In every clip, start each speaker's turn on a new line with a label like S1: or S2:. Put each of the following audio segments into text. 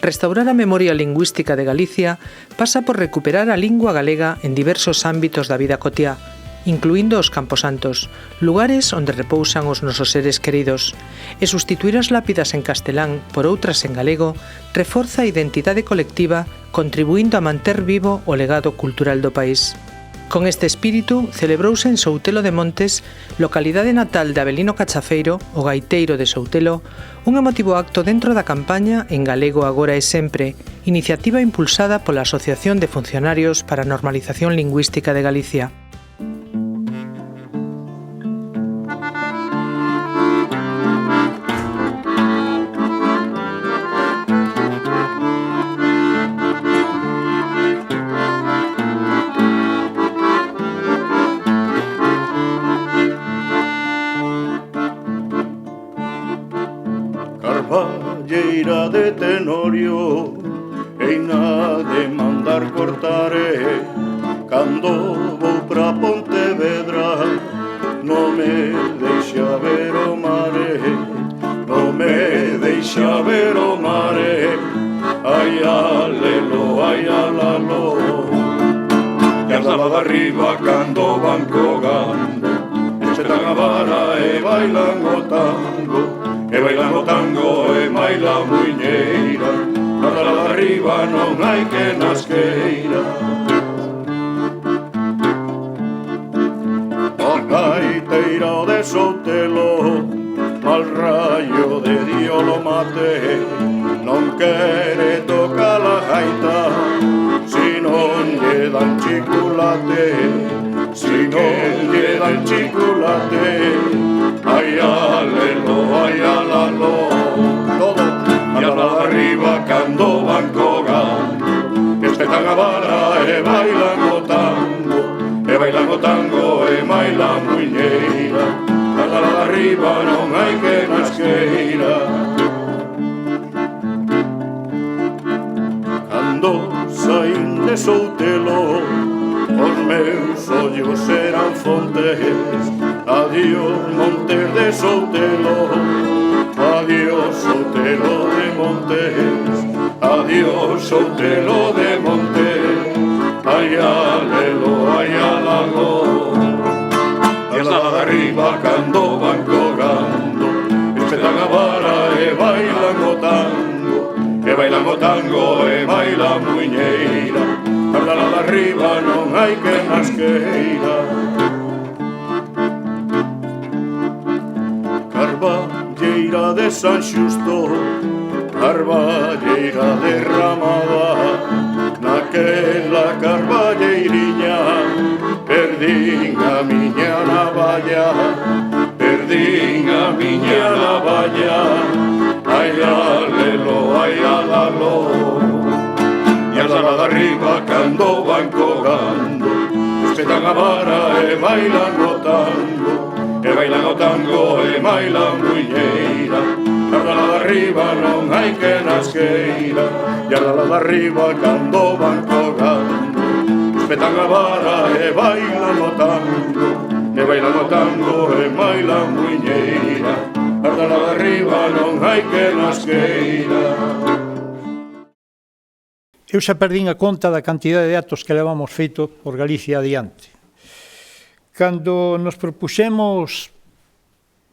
S1: Restaurar a memoria lingüística de Galicia pasa por recuperar a lingua galega en diversos ámbitos da vida cotiá, incluindo os camposantos, lugares onde repousan os nosos seres queridos, e sustituir as lápidas en castelán por outras en galego reforza a identidade colectiva, contribuindo a manter vivo o legado cultural do país. Con este espírito, celebrouse en Soutelo de Montes, localidade natal de Avelino Cachafeiro, o gaiteiro de Soutelo, un emotivo acto dentro da campaña En Galego Agora e Sempre, iniciativa impulsada pola Asociación de Funcionarios para a Normalización Lingüística de Galicia.
S2: Carballeira de Tenorio, eina de mandar cortare, cando vou pra Pontevedra, non me deixa ver o mare, non me deixa ver o mare, ai alelo, ai alalo, e andaba arriba cando van cogando, espetan a vara e bailan o tango, e bailan o tango e baila muiñeira, anda arriba non hai que nasqueira. O gaiteiro de Soutelo, mal rayo de Dio lo mate, non quere tocar a gaita, si non lle dan chiculate, si non lle dan chiculate, ai alelo, ai alalo, todo, e anda arriba cando van cogando, espetan a vara e bailan o tango, e bailan o tango e baila muiñeira, anda arriba non hai que nasqueira. Cando saín de Soutelo, os meus ollos eran fontes, adiós Montes de Soutelo, adiós Soutelo de Montes, adiós Soutelo de Montes, ai alelo, ai alalo, e anda de arriba cando van cogando, espetan a vara e bailan o tango, e bailan o tango e baila muiñeira, anda de arriba non hai que nasqueira. Carballeira de San Xusto, carballeira derramada, naquela carballeiriña perdín a miña navalla, perdín a miña navalla, ai alelo, ai alalo, e anda de arriba cando van cogando, espetan a vara e bailan o tango, e bailan o tango e bailan muiñeira, anda de arriba non hai que nasqueira, e anda de arriba cando van cogando, espetan a vara e bailan o tango, e bailan o tango e bailan muiñeira, anda de arriba non hai que nasqueira.
S3: Eu xa perdín a conta da cantidade de actos que levamos feito por Galicia adiante. Cando nos propuxemos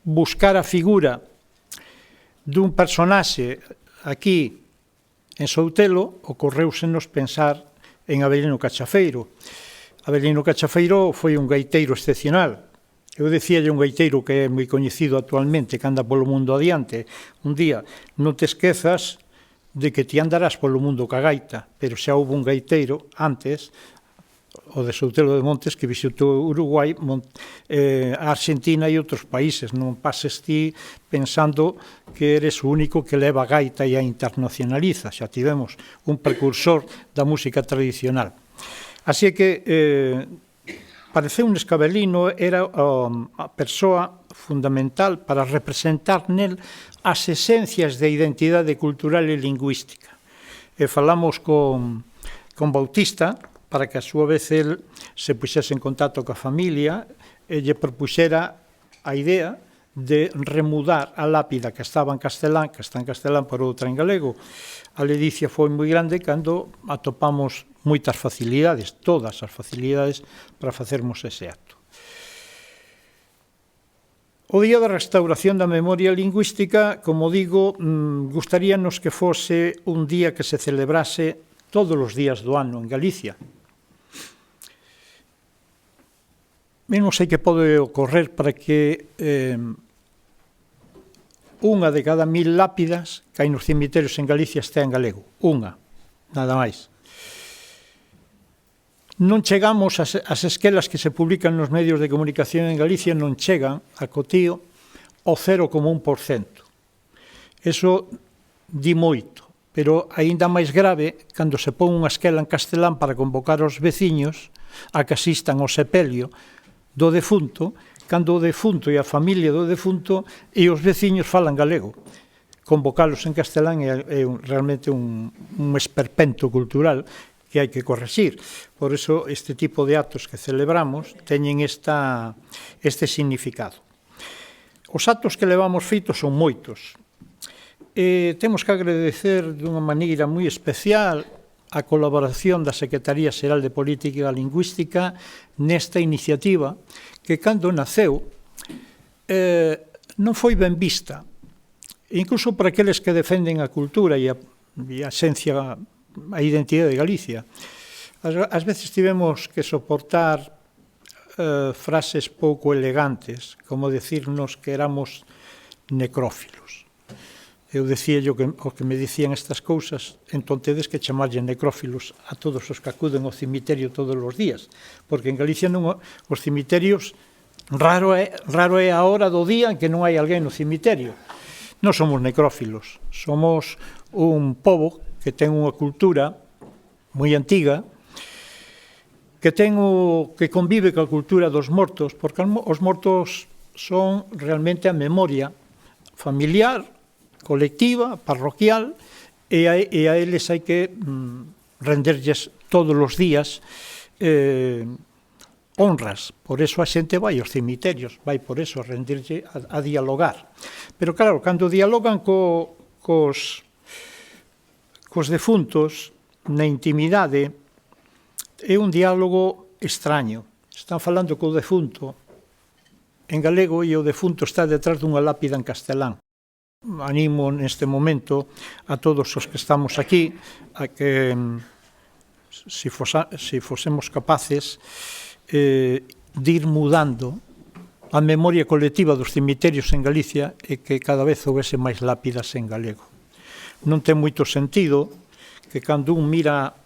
S3: buscar a figura dun personaxe aquí en Soutelo, ocorreusenos pensar en Avelino Cachafeiro. Avelino Cachafeiro foi un gaiteiro excepcional. Eu decíalle un gaiteiro que é moi coñecido actualmente, que anda polo mundo adiante. Un día, non te esquezas de que ti andarás polo mundo ca gaita, pero xa houve un gaiteiro antes, o de Soutelo de Montes, que visitou Uruguai, a Argentina e outros países. Non pases ti pensando que eres o único que leva a gaita e a internacionaliza. Xa tivemos un precursor da música tradicional. Así que pareceunos que Avelino era a persoa fundamental para representar nel as esencias de identidade cultural e lingüística. E falamos con Bautista para que a súa vez el se puxese en contacto coa familia e lle propuxera a idea de remudar a lápida que estaba en castelán, que está en castelán por outra en galego, a ledicia foi moi grande cando atopamos moitas facilidades, todas as facilidades para facermos ese acto. O Día da Restauración da Memoria Lingüística, como digo, gustaríanos que fose un día que se celebrase todos os días do ano en Galicia. Eu non sei que pode ocorrer para que unha de cada 1000 lápidas que hai nos cemiterios en Galicia estea en galego. Unha, nada máis. Non chegamos as esquelas que se publican nos medios de comunicación en Galicia, non chegan a cotío ao 0,1%. Eso di moito, pero aínda máis grave cando se pon unha esquela en castelán para convocar os veciños a que asistan ao sepelio do defunto, cando o defunto e a familia do defunto e os veciños falan galego. Convocalos en castelán é realmente un esperpento cultural que hai que corregir. Por iso, este tipo de actos que celebramos teñen este significado. Os actos que levamos feitos son moitos. Temos que agradecer dunha maneira moi especial a colaboración da Secretaría Xeral de Política Lingüística nesta iniciativa que, cando naceu, non foi ben vista. Incluso por aqueles que defenden a cultura e a esencia, a identidade de Galicia. Ás veces tivemos que soportar frases pouco elegantes, como decirnos que éramos necrófilos. Eu dicía o que me dicían estas cousas, entón tedes que chamarlle necrófilos a todos os que acuden ao cemiterio todos os días, porque en Galicia os cemiterios raro é a hora do día en que non hai alguén no cemiterio. Non somos necrófilos, somos un pobo que ten unha cultura moi antiga, que convive coa cultura dos mortos, porque os mortos son realmente a memoria familiar, colectiva, parroquial, e a eles hai que renderlles todos os días honras. Por eso a xente vai aos cemiterios, vai por eso a renderlle, a dialogar. Pero claro, cando dialogan cos defuntos na intimidade, é un diálogo extraño. Están falando co defunto en galego e o defunto está detrás dunha lápida en castelán. Animo neste momento a todos os que estamos aquí a que, se fosemos capaces de ir mudando a memoria colectiva dos cemiterios en Galicia e que cada vez houvese máis lápidas en galego. Non ten moito sentido que cando un mira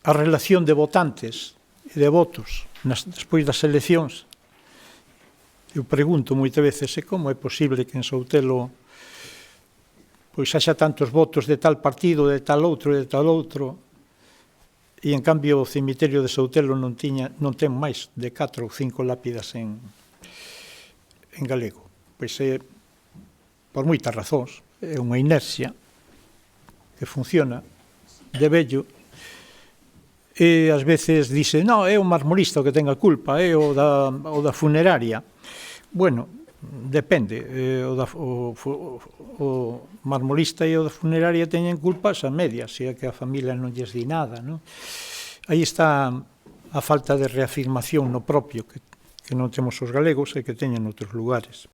S3: a relación de votantes e de votos despois das eleccións, eu pregunto moitas veces como é posible que en Soutelo pois haxa tantos votos de tal partido, de tal outro, e en cambio o cemiterio de Soutelo non ten máis de 4 ou 5 lápidas en galego. Pois é por moitas razóns, é unha inercia que funciona de vello, e ás veces dice, non, é o marmorista o que ten a culpa, é o da funeraria. Bueno, depende, o marmorista e o da funeraria teñen culpas a medias, se é que a familia non lles di nada, non? Aí está a falta de reafirmación no propio que non temos os galegos e que teñen outros lugares.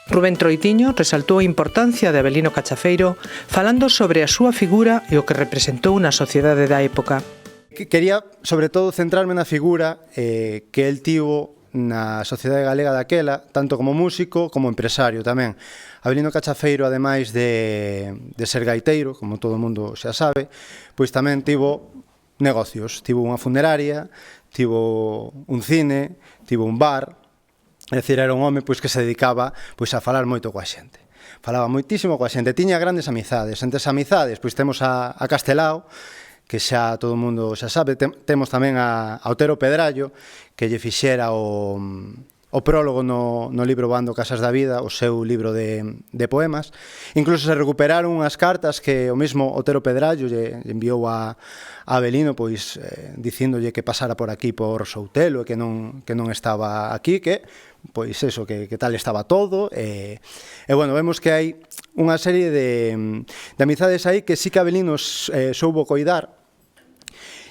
S1: Rubén Troitiño resaltou a importancia de Avelino Cachafeiro falando sobre a súa figura e o que representou na sociedade da época.
S4: Quería, sobre todo, centrarme na figura que el tivo na sociedade galega daquela, tanto como músico como empresario tamén. Avelino Cachafeiro, ademais de ser gaiteiro, como todo o mundo xa sabe, pois tamén tivo negocios. Tivo unha funeraria, tivo un cine, tivo un bar. É dicir, era un home pois que se dedicaba pois a falar moito coa xente. Falaba moitísimo coa xente, tiña grandes amizades. Entre as amizades, pois temos a Castelao, que xa todo o mundo xa sabe, temos tamén a Otero Pedrallo, que lle fixera o o prólogo no libro Bando Casas da Vida, o seu libro de poemas. Incluso se recuperaron unhas cartas que o mesmo Otero Pedrallo lle enviou a Avelino, pois dicíndolle que pasara por aquí por Soutelo e que non estaba aquí, que pois eso, que tal estaba todo, e bueno, vemos que hai unha serie de amizades aí que sí que Avelino soubo coidar.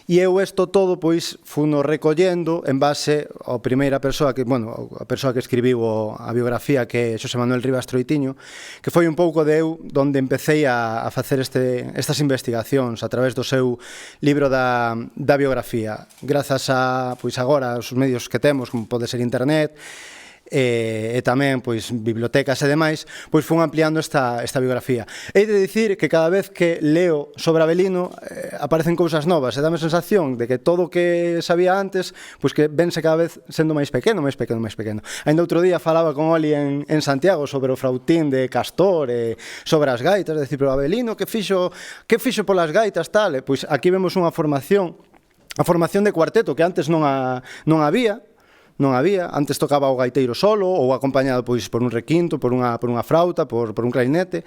S4: E eu isto todo, pois, funo recollendo en base a primeira persoa que, bueno, a persoa que escribiu a biografía, que é Xosé Manuel Rivas Troitiño, que foi un pouco de eu donde empecé a facer estas investigacións a través do seu libro da biografía. Grazas a, pois, agora, os medios que temos, como pode ser internet, e tamén pois bibliotecas e demais, pois fun ampliando esta biografía. Hei de dicir que cada vez que leo sobre Avelino aparecen cousas novas e dame a sensación de que todo o que sabía antes, pois que vense cada vez sendo máis pequeno. Ainda outro día falaba con Oli en Santiago sobre o frautín de Castor e sobre as gaitas, decir, pero Avelino que fixo polas gaitas tal, e pois aquí vemos unha formación, a formación de cuarteto que antes non había. Antes tocaba o gaiteiro solo ou acompañado pois por un requinto, por unha frauta, por un clarinete,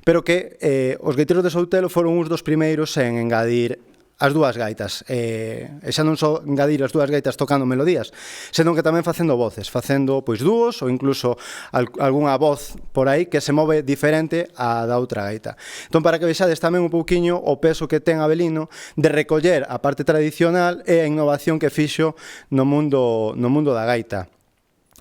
S4: pero que os gaiteiros de Soutelo foron uns dos primeiros en engadir as dúas gaitas, e xa non só engadir as dúas gaitas tocando melodías, senón que tamén facendo voces, facendo pois dúos ou incluso algunha voz por aí que se move diferente á da outra gaita. Entón, para que vexades tamén un pouquiño o peso que ten Avelino de recoller a parte tradicional e a innovación que fixo no mundo da gaita.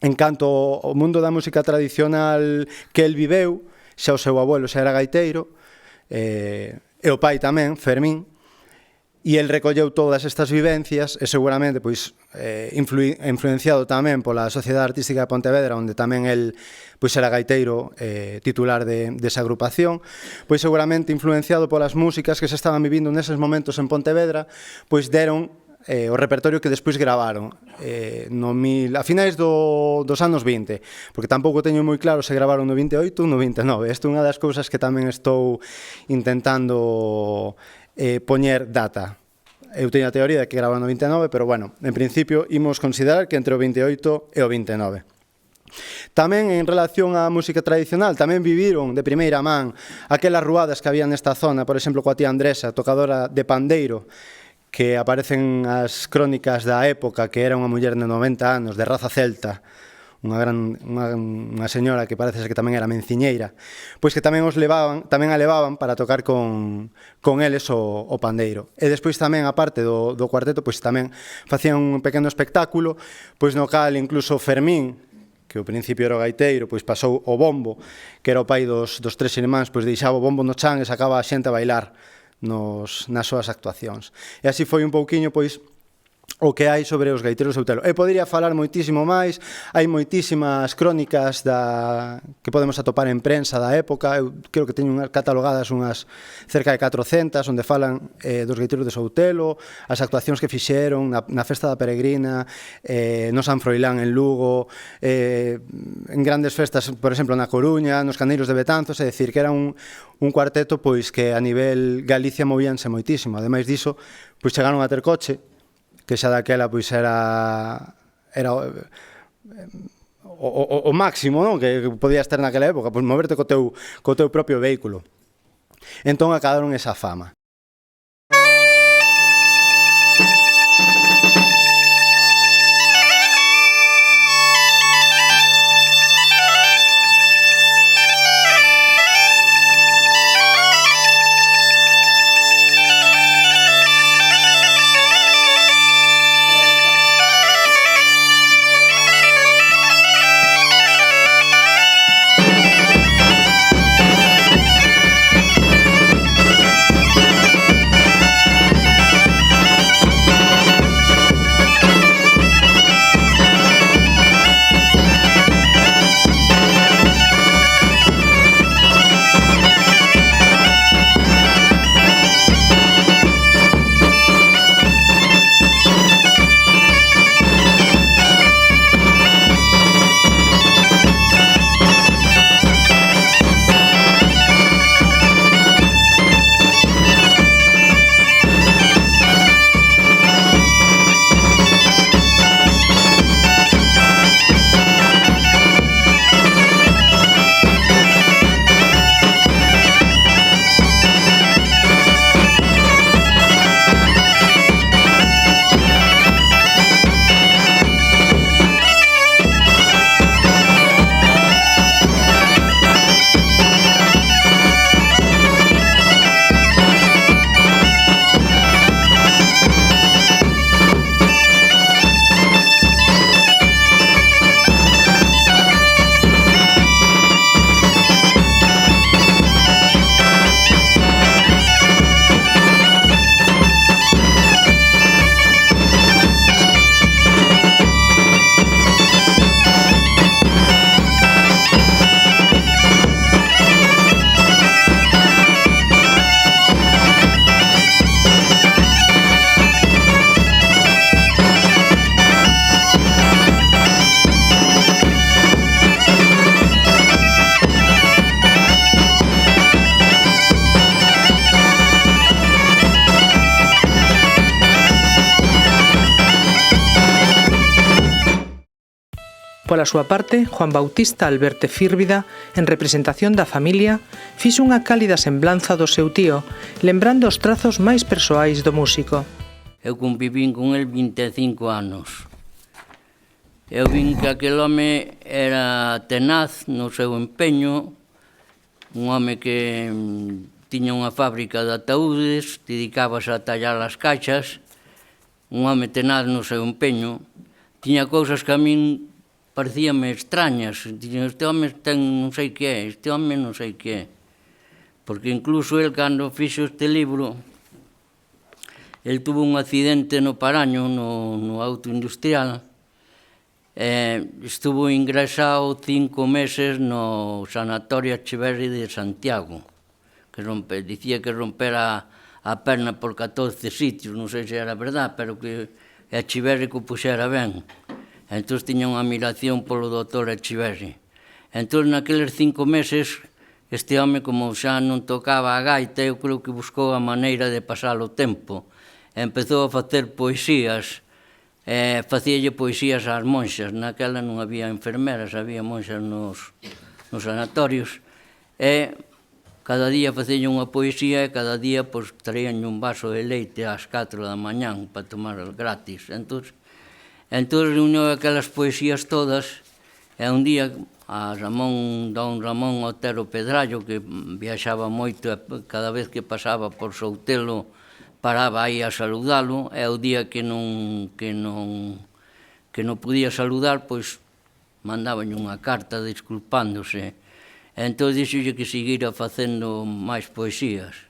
S4: En canto ao mundo da música tradicional que el viveu, xa o seu abuelo xa era gaiteiro, e o pai tamén, Fermín, e el recolleu todas estas vivencias e seguramente pois influenciado tamén pola Sociedade Artística de Pontevedra, onde tamén el pois era gaiteiro titular desa agrupación, pois seguramente influenciado polas músicas que se estaban vivindo neses momentos en Pontevedra, pois deron o repertorio que despois gravaron a finais dos anos 20, porque tampouco teño moi claro se gravaron no 28 ou no 29. Isto é unha das cousas que tamén estou intentando poñer data. Eu teño a teoría de que gravaron no 29, pero bueno, en principio imos considerar que entre o 28 e o 29. Tamén en relación á música tradicional, tamén viviron de primeira man aquelas ruadas que había nesta zona, por exemplo, coa tía Andresa, tocadora de pandeiro, que aparecen as crónicas da época, que era unha muller de 90 anos, de raza celta, unha señora que parece ser que tamén era menciñeira, pois que tamén a levaban para tocar con eles o pandeiro. E despois tamén, a parte do cuarteto, pois tamén facían un pequeno espectáculo, pois no cal incluso Fermín, que ao principio era o gaiteiro, pois pasou o bombo, que era o pai dos tres irmáns, pois deixaba o bombo no chan e sacaba a xente a bailar nas súas actuacións. E así foi un pouquiño, pois, o que hai sobre os gaiteiros de Soutelo. E podería falar moitísimo máis, hai moitísimas crónicas que podemos atopar en prensa da época. Eu creo que teño catalogadas unhas cerca de 400, onde falan dos gaiteiros de Soutelo, as actuacións que fixeron na Festa da Peregrina, no San Froilán en Lugo, en grandes festas, por exemplo, na Coruña, nos Caneiros de Betanzos, é dicir, que era un cuarteto pois que a nivel Galicia movíanse moitísimo. Ademais diso, pois chegaron a ter coche, que xa daquela pois era o máximo, non? Que podías ter naquela época, pois moverte co teu propio vehículo. Entón acabaron esa fama.
S1: Pola súa parte, Juan Bautista Alberte Fírvida, en representación da familia, fixo unha cálida semblanza do seu tío, lembrando os trazos máis persoais do músico.
S5: Eu convivín con el 25 anos. Eu vin que aquel home era tenaz no seu empeño, un home que tiña unha fábrica de ataúdes, dedicábase a tallar as caixas, un home tenaz no seu empeño, tiña cousas que a min parecíame extrañas. Este home ten non sei que é, este home non sei que é. Porque incluso el, cando fixo este libro, el tuvo un accidente no Paraño, no auto industrial, estuvo ingresado 5 meses no Sanatorio Echeverri de Santiago, que dicía que rompera a perna por 14 sitios, non sei se era verdad, pero que Echeverri que o puxera ben. Entón tiña unha admiración polo doutor Echeverri. Entón, naqueles 5 meses, este home, como xa non tocaba a gaita, eu creo que buscou a maneira de pasar o tempo. Empezou a facer poesías, facíalle poesías ás monxas. Naquela non había enfermeras, había monxas nos sanatorios. E cada día facíalle unha poesía e cada día traíanlle un vaso de leite ás 4 da mañán para tomar gratis. Entón reuniu aquelas poesías todas e un día a don Ramón Otero Pedrallo, que viaxaba moito, cada vez que pasaba por Soutelo paraba aí a saludalo, e o día que non podía saludar, pois mandabanlle unha carta desculpándose. Entón dixolle que seguira facendo máis poesías.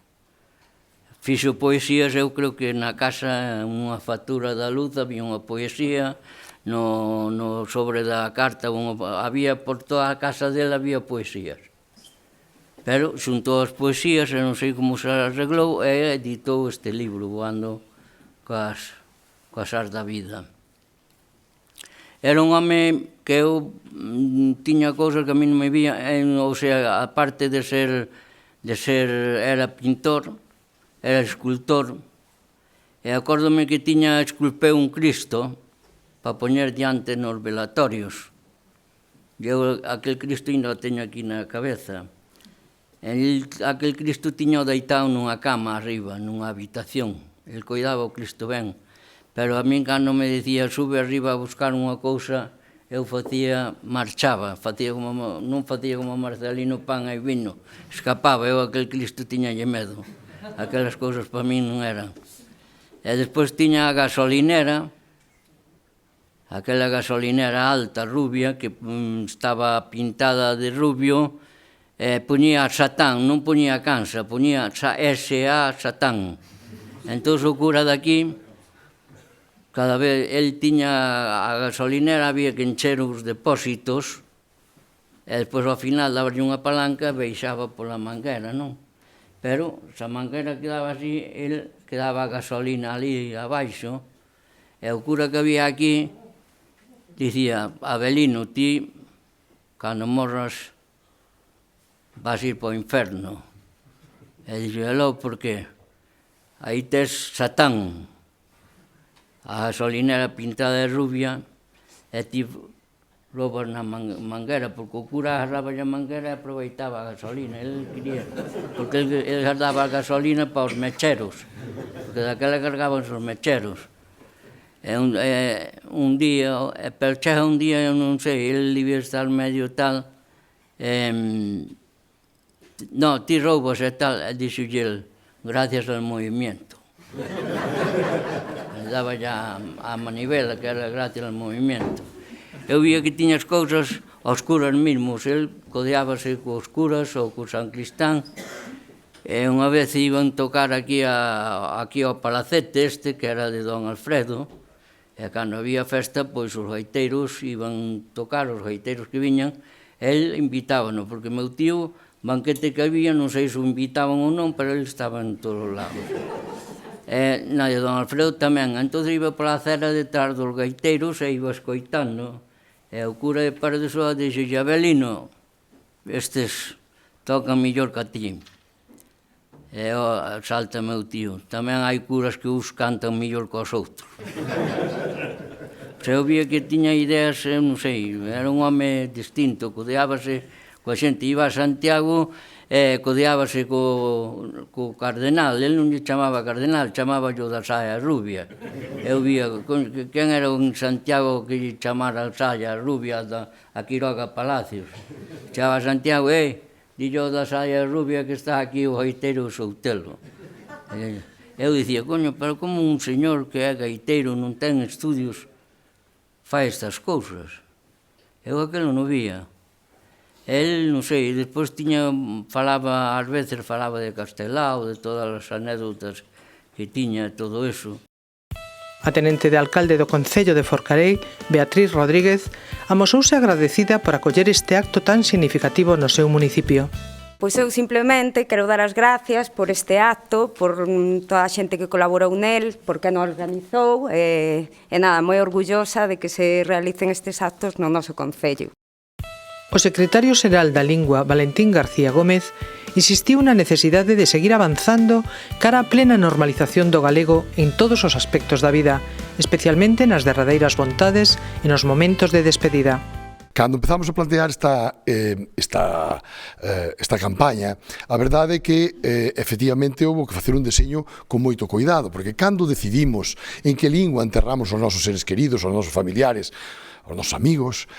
S5: Fixo poesías, eu creo que na casa, unha factura da luz, había unha poesía, no sobre da carta, había por toda a casa dela había poesías. Pero xuntou as poesías, e non sei como se arreglou, e editou este libro, Voando coas ás da vida. Era un home que eu tiña cousas que a mí non me vía, ou sea, aparte de ser era pintor, era escultor, e acórdome que esculpeu un Cristo para poñer diante nos velatorios. Eu aquel Cristo ainda o teño aquí na cabeza. Aquel Cristo tiño deitado nunha cama arriba, nunha habitación. El coidaba o Cristo ben. Pero a min, cando me dicía sube arriba a buscar unha cousa, eu marchaba, non facía como Marcelino pan e vino, escapaba, eu aquel Cristo tiñalle medo. Aquelas cousas para min non eran. E despois tiña a gasolinera, aquela gasolinera alta, rubia, que estaba pintada de rubio, poñía Satán, non poñía Cansa, poñía S.A. Satán. Entón o cura daqui, cada vez el tiña a gasolinera, había que encher os depósitos, e despois ao final daballe unha palanca e baixaba pola manguera, non? Pero se a manguera quedaba así, el quedaba a gasolina ali abaixo, e o cura que había aquí dicía: Abelino, ti, cando morras, vas ir para o inferno. E dixo: "Eló, por qué? Aí tes Satán, a gasolinera pintada de rubia, e ti roubas na manguera", porque o cura agarraba a manguera e aproveitaba a gasolina. El quería, porque el daba a gasolina para os mecheros, porque daquela cargaban os mecheros. E un día, pero chega un día, eu non sei, el debía estar medio tal, no, ti roubas e tal, e dixolle el: "Gracias al movimiento". Daba ya a manivela, que era gracias al movimiento. Eu vía que tiña as cousas aos curas mesmos. El codeábase cos curas ou co San Cristán. E unha vez iban tocar aquí ao palacete este, que era de don Alfredo, e cando había festa, pois os gaiteiros iban tocar, os gaiteiros que viñan, el invitábano, porque meu tío, banquete que había, non sei se o invitaban ou non, pero ele estaba en todos os lados. E na de don Alfredo tamén. Entón iba pola acera detrás dos gaiteiros e iba escoitando. E o cura de Pardesoa dixolle: "Abelino, estes tocan millor que a ti". E salta meu tío: "Tamén hai curas que uns cantan millor que os outros". Se eu vía que tiña ideas, non sei, era un home distinto, codeábase coa xente, iba a Santiago, codeábase co cardenal, el non lle chamaba cardenal, chamaba yo da saia rubia. Eu vía, quen era un Santiago que lle chamara a saia rubia a Quiroga Palacios? Chamaba Santiago, dillo da saia rubia que está aquí o gaiteiro Soutelo. Eu dicía, coño, pero como un señor que é gaiteiro non ten estudios fai estas cousas? Eu aquilo non vía. El, non sei, despois falaba, ás veces falaba de Castelao, de todas as anécdotas que tiña, todo eso.
S1: A tenente de alcalde do Concello de Forcarei, Beatriz Rodríguez, amosouse agradecida por acoller este acto tan significativo no seu municipio.
S6: Pois eu simplemente quero dar as gracias por este acto, por toda a xente que colaborou nel, por quen o organizou, e nada, moi orgullosa de que se realicen estes actos no noso Concello.
S1: O secretario xeral da Lingua, Valentín García Gómez, insistiu na necesidade de seguir avanzando cara á plena normalización do galego en todos os aspectos da vida, especialmente nas derradeiras vontades e nos momentos de despedida.
S7: Cando empezamos a plantear esta campaña, a verdade é que efectivamente houve que facer un deseño con moito cuidado, porque cando decidimos en que lingua enterramos os nosos seres queridos, os nosos familiares, os nosos amigos,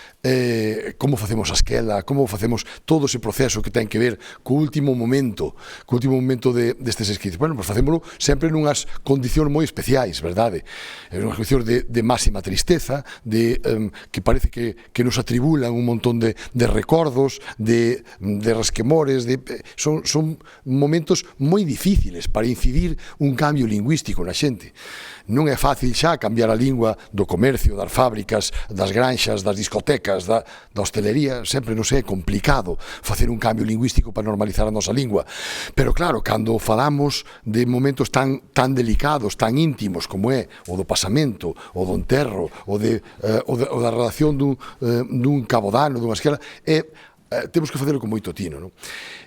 S7: como facemos a esquela, como facemos todo ese proceso que ten que ver co último momento destes escritos. Bueno, pois facémolo sempre nunhas condicións moi especiais, verdade? Nunhas condicións de máxima tristeza, que parece que nos atribulan un montón de recordos, de resquemores, son momentos moi difíciles para incidir un cambio lingüístico na xente. Non é fácil xa cambiar a lingua do comercio, das fábricas, das granxas, das discotecas, da hostelería, sempre nos é complicado facer un cambio lingüístico para normalizar a nosa lingua. Pero claro, cando falamos de momentos tan delicados, tan íntimos como é o do pasamento, o do enterro, o da relación dun cabodano, dunha esquela, temos que facelo con moito tino, non?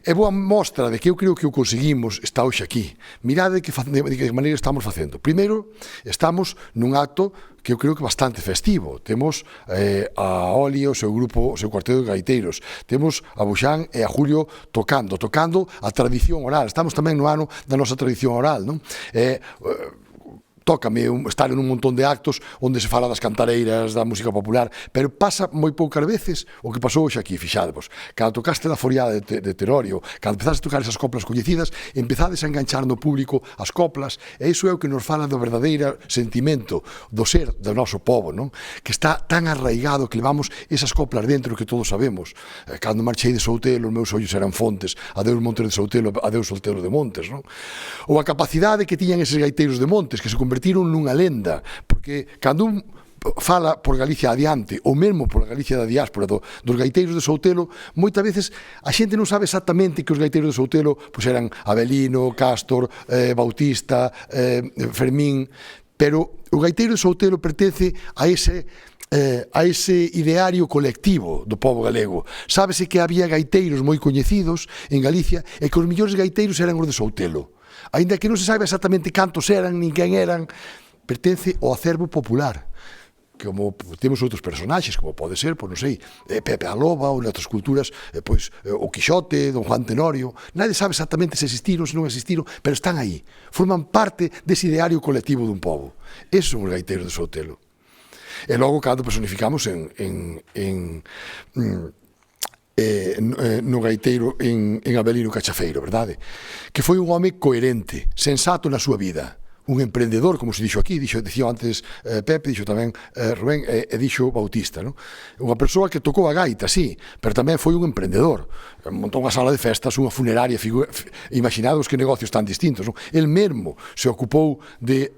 S7: É boa mostra de que eu creo que o conseguimos está hoxe aquí. Mirade de que maneira estamos facendo. Primeiro, estamos nun acto que eu creo que bastante festivo. Temos a Oli, o seu grupo, o seu cuarteto de gaiteiros. Temos a Buxán e a Julio tocando a tradición oral. Estamos tamén no ano da nosa tradición oral, non? Tócame estar en un montón de actos onde se fala das cantareiras, da música popular, pero pasa moi poucas veces o que pasou hoxe aquí, fixadevos. Cando tocaste da Foriada de Terorio, cando empezaste a tocar esas coplas coñecidas, empezades a enganchar no público as coplas, e iso é o que nos fala do verdadeiro sentimento do ser do noso povo, non? Que está tan arraigado que levamos esas coplas dentro que todos sabemos. Cando marchei de Soutelo, os meus ollos eran fontes, adeus Montes de Soutelo, adeus Soltero de Montes, non? Ou a capacidade que tiñan eses gaiteiros de Montes, que se convertiron nunha lenda, porque cando un fala por Galicia adiante, ou mesmo por Galicia da diáspora dos gaiteiros de Soutelo, moitas veces a xente non sabe exactamente que os gaiteiros de Soutelo eran Avelino, Cástor, Bautista, Fermín, pero o gaiteiro de Soutelo pertence a ese ideario colectivo do povo galego. Sábese que había gaiteiros moi coñecidos en Galicia e que os millores gaiteiros eran os de Soutelo. Aínda que non se sabe exactamente cantos eran, nin quen eran, pertence ao acervo popular. Como temos outros personaxes, como pode ser, non sei, Pepe a Loba, ou noutras culturas, o Quixote, Don Juan Tenorio. Nadie sabe exactamente se existiron, se non existiron, pero están aí. Forman parte dese ideario colectivo dun povo. Esos son os gaiteiros de Soutelo. E logo, cando personificamos no gaiteiro en Avelino Cachafeiro, verdade? Que foi un home coherente, sensato na súa vida, un emprendedor, como se dixo aquí, dixo antes Pepe, dixo tamén Rubén, e dixo Bautista, non? Unha persoa que tocou a gaita, sí, pero tamén foi un emprendedor, montou unha sala de festas, unha funeraria, imaginados que negocios tan distintos, non? El mesmo se ocupou de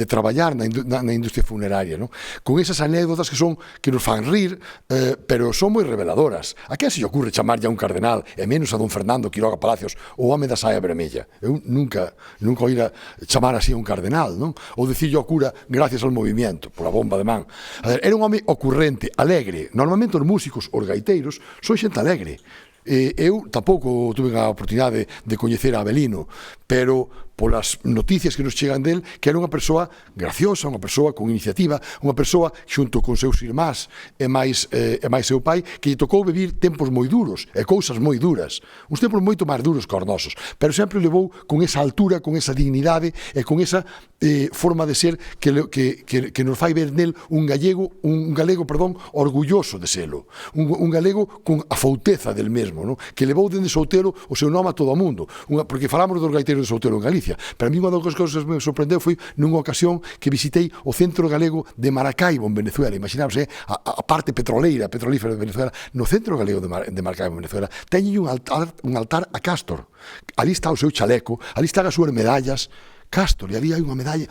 S7: traballar na industria funeraria, non? Con esas anécdotas que nos fan rir, pero son moi reveladoras. A quen se lle ocurre chamarlle a un cardenal, e menos a don Fernando Quiroga Palacios, o home da saia vermella? Eu nunca oíra chamar así a un cardenal, non? Ou dicirlo ao cura gracias ao movimiento, pola bomba de man. Era un home ocurrente, alegre. Normalmente os músicos, os gaiteiros, son xente alegre. Eu tampouco tuve a oportunidade de coñecer a Avelino, pero polas noticias que nos chegan del, que era unha persoa graciosa, unha persoa con iniciativa, unha persoa xunto con seus irmás e máis seu pai, que lle tocou vivir tempos moi duros e cousas moi duras, uns tempos moito máis duros que os nosos, pero sempre levou con esa altura, con esa dignidade e con esa forma de ser que nos fai ver nel un galego, orgulloso de selo, un galego con a fouteza del mesmo, no? Que levou dende Soutelo o seu nome a todo o mundo, porque falamos dos gaiteiros de Soutelo en Galicia, pero a mí unha das cousas que me sorprendeu foi nunha ocasión que visitei o centro galego de Maracaibo en Venezuela. Imaginámos, a parte petrolífera de Venezuela, no centro galego de Maracaibo en Venezuela, teñen un altar a Cástor, ali está o seu chaleco, ali están as súas medallas, Cástor, e ali hai unha medalla,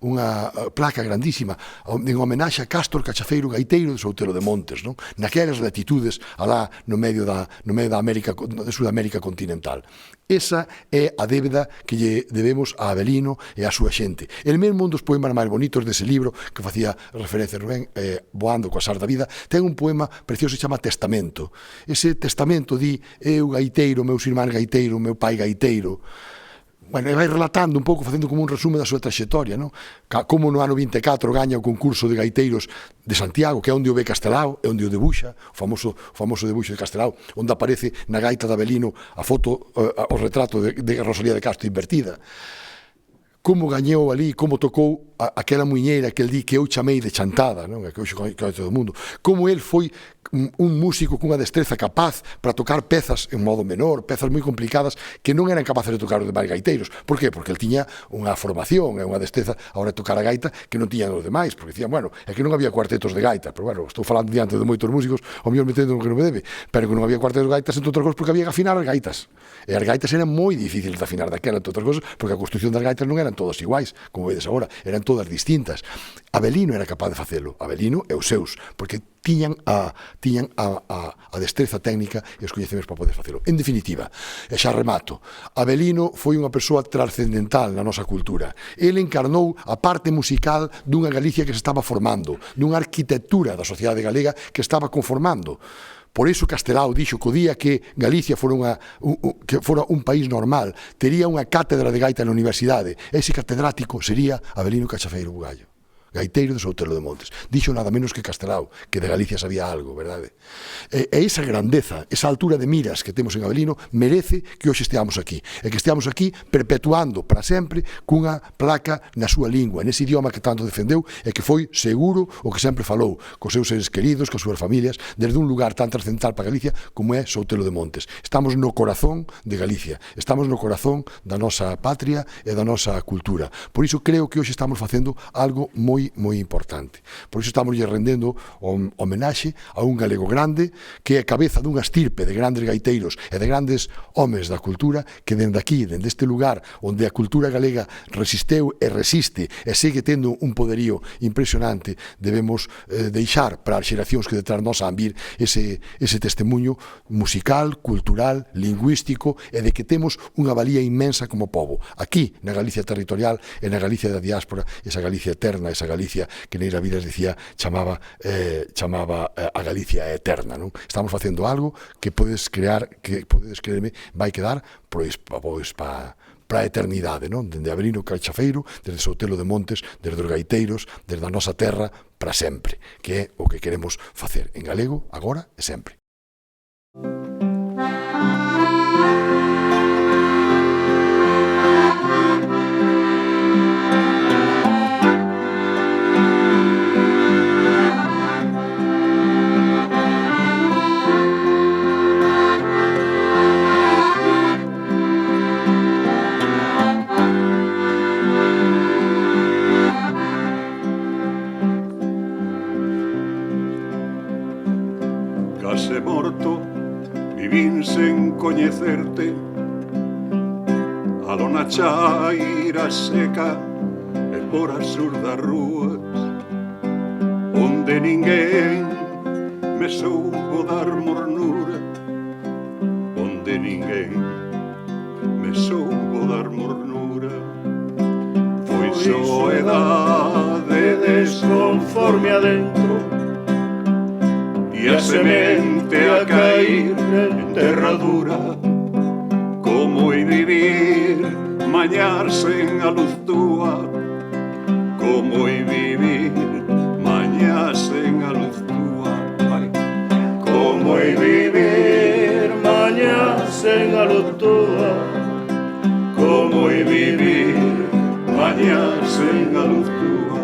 S7: unha placa grandísima en homenaxe a Cástor Cachafeiro, gaiteiro de Soutelo de Montes, non? Naquelas latitudes alá no medio da América, de Sudamérica continental. Esa é a débeda que lle debemos a Avelino e a súa xente. El mesmo un dos poemas máis bonitos dese libro que facía referencia Rubén, Voando coa Sar da Vida, ten un poema precioso que se chama Testamento. Ese testamento di: eu gaiteiro, meus irmáns gaiteiro, meu pai gaiteiro. Bueno, e vai relatando un pouco, facendo como un resume da súa traxectoria, non? Como no ano 24 gaña o concurso de gaiteiros de Santiago, que é onde o ve Castelao, é onde o debuxa, o famoso debuxo de Castelao, onde aparece na gaita de Avelino a foto, o retrato de Rosalía de Castro invertida. Como gañou ali, como tocou aquela muiñeira que el di que eu chamei de chantada, non? Que hoxe coñece todo o mundo. Como el foi un músico cunha destreza capaz para tocar pezas en modo menor, pezas moi complicadas que non eran capaces de tocar os demais gaiteiros. Por qué? Porque el tiña unha formación e unha destreza a hora de tocar a gaita que non tiñan os demais, porque dicían, bueno, é que non había cuartetos de gaita, pero bueno, estou falando diante de moitos músicos, o mellor metendo que non me debe, pero que non había cuartetos de gaitas, entre outras cousas, porque había que afinar as gaitas. E as gaitas eran moi difíciles de afinar daquela, entre outras cousas, porque a construcción das gaitas non eran todas iguais, como vedes agora, eran todas distintas. Avelino era capaz de facelo, Avelino e os seus, porque tiñan a destreza técnica e os coñecementos para poder facelo. En definitiva, e xa remato, Avelino foi unha persoa trascendental na nosa cultura. El encarnou a parte musical dunha Galicia que se estaba formando, dunha arquitectura da sociedade galega que estaba conformando. Por iso Castelao dixo que o día que Galicia fora un país normal, tería unha cátedra de gaita na universidade. Ese catedrático sería Avelino Cachafeiro Bugallo, gaiteiro de Soutelo de Montes. Dixo nada menos que Castelao, que de Galicia sabía algo, verdade? E esa grandeza, esa altura de miras que temos en Avelino merece que hoxe esteamos aquí. E que esteamos aquí perpetuando para sempre cunha placa na súa lingua, nese idioma que tanto defendeu e que foi seguro o que sempre falou cos seus seres queridos, cos súas familias, desde un lugar tan trascendental para Galicia como é Soutelo de Montes. Estamos no corazón de Galicia, estamos no corazón da nosa patria e da nosa cultura. Por iso creo que hoxe estamos facendo algo moi importante. Por iso estamos lle rendendo homenaxe a un galego grande que é cabeza dunha estirpe de grandes gaiteiros e de grandes homes da cultura que dende aquí, dende este lugar onde a cultura galega resisteu e resiste e segue tendo un poderío impresionante, debemos deixar para as xeracións que detrás nos han vir ese testemunho musical, cultural, lingüístico e de que temos unha valía inmensa como pobo. Aquí, na Galicia territorial e na Galicia da diáspora, esa Galicia eterna, esa Galicia que Neira Vidas dicía chamaba a Galicia eterna, non? Estamos facendo algo que podes creerme, vai quedar pois para a eternidade, non? Dende Avelino Cachafeiro, desde Soutelo de Montes, desde os gaiteiros, desde a nosa terra, para sempre, que é o que queremos facer en galego, agora e sempre.
S2: Case morto, vivín sen coñecerte. A dona chaira seca e por as surdas rúas, onde ninguén me soubo dar mornura, onde ninguén me soubo dar mornura. Foi soedade desconforme adentro e a semente a cair en terra dura, como hei vivido sen a luz túa, como hai vivir mañá sen a luz túa. Como hai vivir mañá sen a luz túa, como hai vivir mañá sen a luz túa.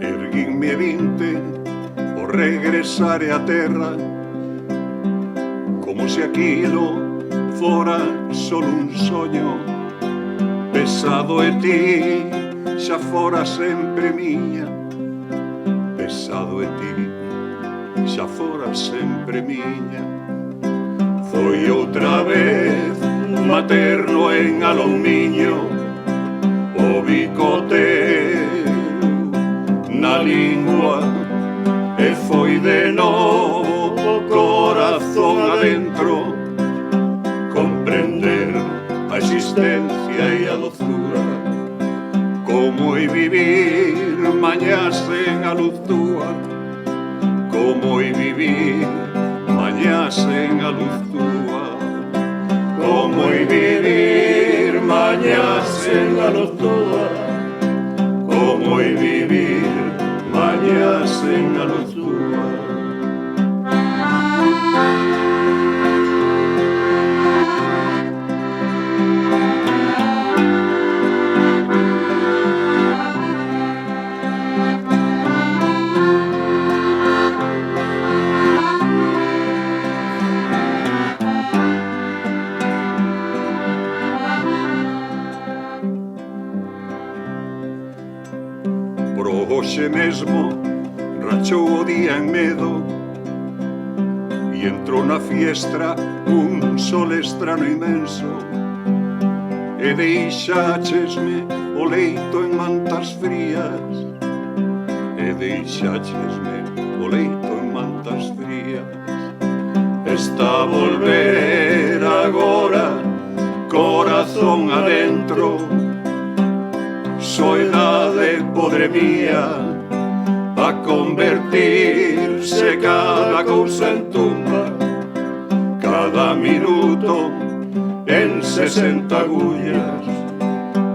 S2: Erguinme 20 o regresare a terra, como se aquilo fora solo un soño. Pesado e ti xa fora sempre miña, pesado e ti xa fora sempre miña. Foi outra vez materno en Alomiño, o bicoteo na lingua, e foi de novo o corazón adentro comprender a existencia e a dozura. Como hai vivir mañá sen a luz túa, como hai vivir mañá sen a luz túa, como hai vivir mañá sen a luz túa, como hai vivir mañá sen a luz túa. Hoxe mesmo rachou o día en medo e entrou na fiestra un sol estrano inmenso, e deixáchesme o leito en mantas frías, e deixáchesme o leito en mantas frías. Está a volver agora, corazón adentro, soidade, podre mía, a convertirse cada cousa en tumba, cada minuto en 60 agullas.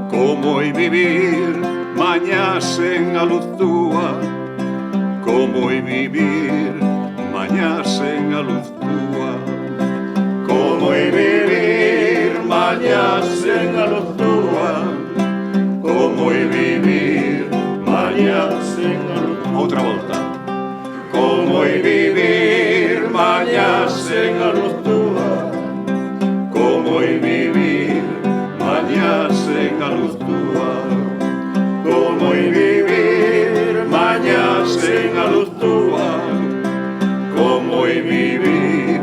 S2: Como hai vivir mañá sen a luz túa, como hai vivir mañá sen a luz túa, como hai vivir mañá sen a luz túa, como hai vivir mañá sen a luz túa. Outra volta. Como hai vivir mañá sen a luz túa, como hai vivir mañá sen a luz túa, como hai vivir mañá sen a luz túa, como hai vivir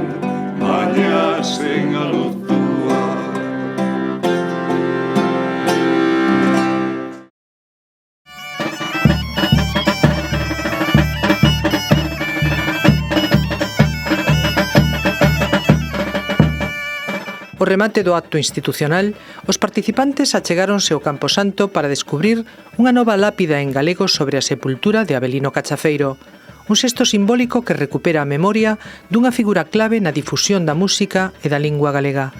S2: mañá sen a luz túa.
S1: Ao remate do acto institucional, os participantes achegáronse ao Camposanto para descubrir unha nova lápida en galego sobre a sepultura de Avelino Cachafeiro, un xesto simbólico que recupera a memoria dunha figura clave na difusión da música e da lingua galega.